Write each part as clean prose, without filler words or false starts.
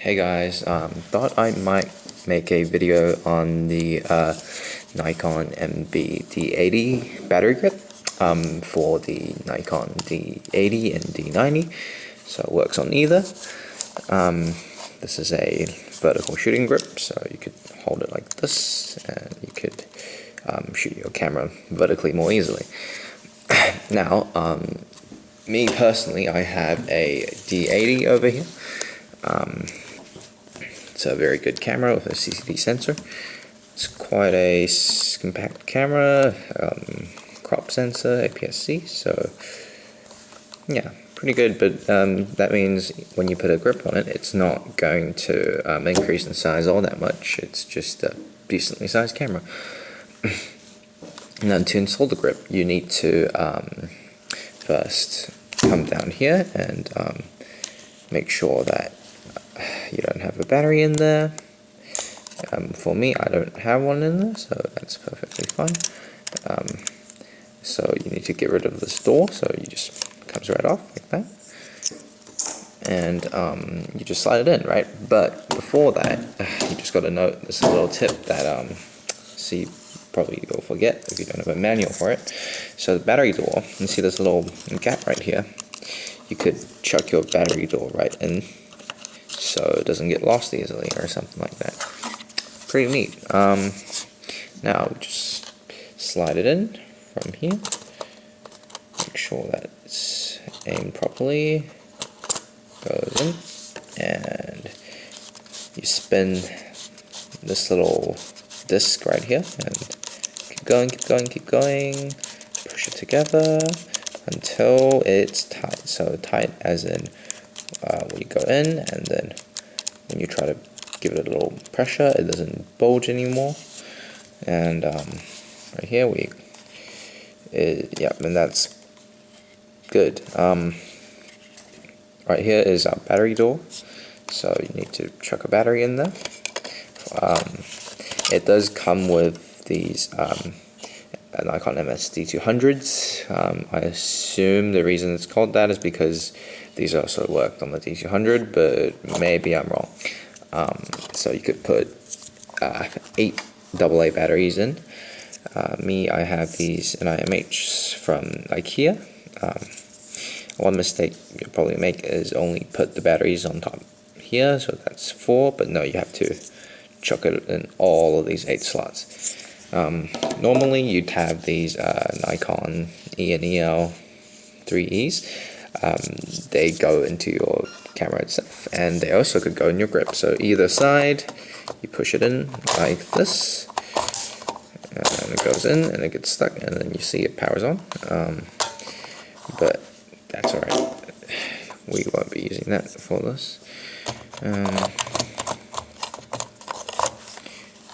Hey guys, thought I might make a video on the Nikon MB-D80 Battery Grip for the Nikon D80 and D90, so it works on either. This is a vertical shooting grip, so you could hold it like this and you could shoot your camera vertically more easily. Now, me personally, I have a D80 over here. It's a very good camera with a CCD sensor. It's quite a compact camera, crop sensor, APS-C, so yeah, pretty good, but that means when you put a grip on it, it's not going to increase in size all that much. It's just a decently sized camera. Now, to install the grip, you need to first come down here and make sure that you don't have a battery in there. For me, I don't have one in there, so that's perfectly fine. So you need to get rid of this door, so you just comes right off like that, and you just slide it in, right? But before that, you just got to note this little tip that see, probably you'll forget if you don't have a manual for it. So the battery door, you see this little gap right here, you could chuck your battery door right in so it doesn't get lost easily or something like that. Pretty neat. Now just slide it in from here, make sure that it's aimed properly, goes in, and you spin this little disc right here and keep going, push it together until it's tight. So tight as in when you go in, and then when you try to give it a little pressure, it doesn't bulge anymore. And right here yeah, and that's good. Right here is our battery door, so you need to chuck a battery in there. It does come with these Nikon MS-D200s. I assume the reason it's called that is because these also worked on the D200, but maybe I'm wrong. So you could put 8 AA batteries in. I have these in IMH from IKEA. One mistake you'll probably make is only put the batteries on top here, so that's 4, but no, you have to chuck it in all of these 8 slots. Normally you'd have these Nikon E and EL 3Es. They go into your camera itself, and they also could go in your grip. So either side, you push it in like this, and it goes in, and it gets stuck, and then you see it powers on. But that's alright. We won't be using that for this.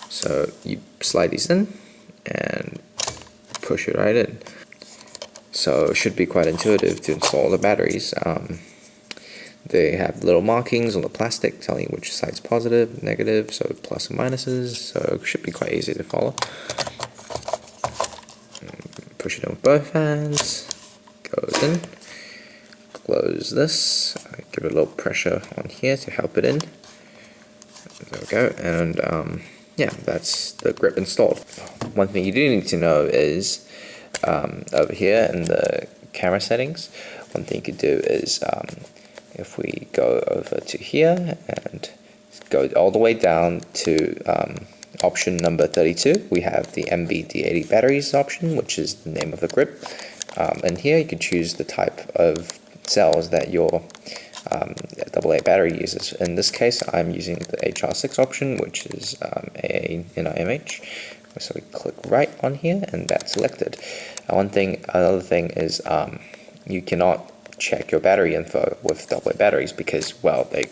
So you slide these in and push it right in. So it should be quite intuitive to install the batteries. They have little markings on the plastic telling you which side's positive, negative, so plus and minuses, so it should be quite easy to follow. Push it in with both hands, goes in, close this, give it a little pressure on here to help it in. There we go, and yeah, that's the grip installed. One thing you do need to know is over here in the camera settings, one thing you could do is if we go over to here and go all the way down to option number 32, we have the MB-D80 batteries option, which is the name of the grip. And here you can choose the type of cells that your AA battery uses. In this case, I'm using the HR6 option, which is AA in IMH. So we click right on here, and that's selected. Another thing is you cannot check your battery info with AA batteries because, well, they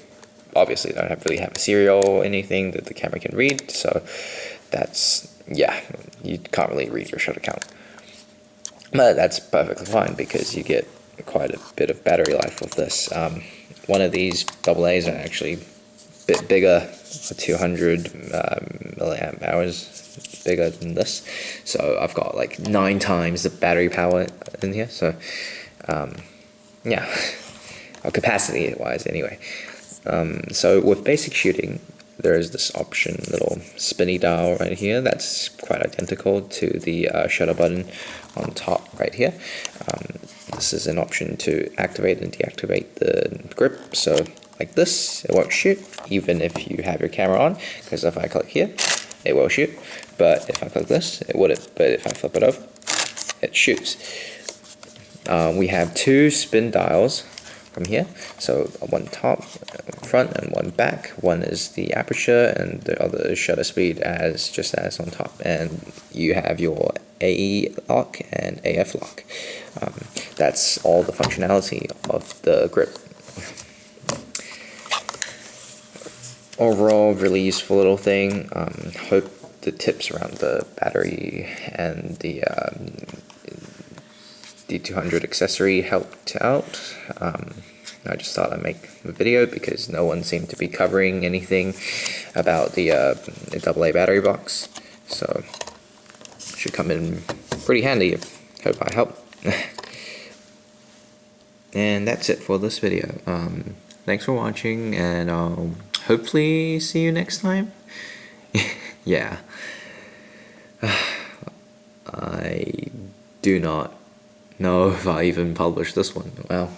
obviously don't really have a serial or anything that the camera can read. So that's, yeah, you can't really read your shutter count. But that's perfectly fine because you get quite a bit of battery life with this. One of these AA's are actually a bit bigger, 200 milliamp hours bigger than this. So I've got like 9 times the battery power in here. So yeah, capacity wise anyway. So with basic shooting, there is this option, little spinny dial right here, that's quite identical to the shutter button on top right here. This is an option to activate and deactivate the grip, so like this, it won't shoot even if you have your camera on, because if I click here, it will shoot, but if I click this, it wouldn't, but if I flip it over, it shoots. We have two spin dials from here, so one top, front, and one back. One is the aperture and the other is shutter speed, as just as on top, and you have your AE lock and AF lock. That's all the functionality of the grip. Overall, really useful little thing. Hope the tips around the battery and the D200 accessory helped out. I just thought I'd make a video because no one seemed to be covering anything about the AA battery box, so it should come in pretty handy. Hope I help. And that's it for this video. Thanks for watching, and I'll hopefully see you next time. Yeah. I do not know if I even published this one. Well.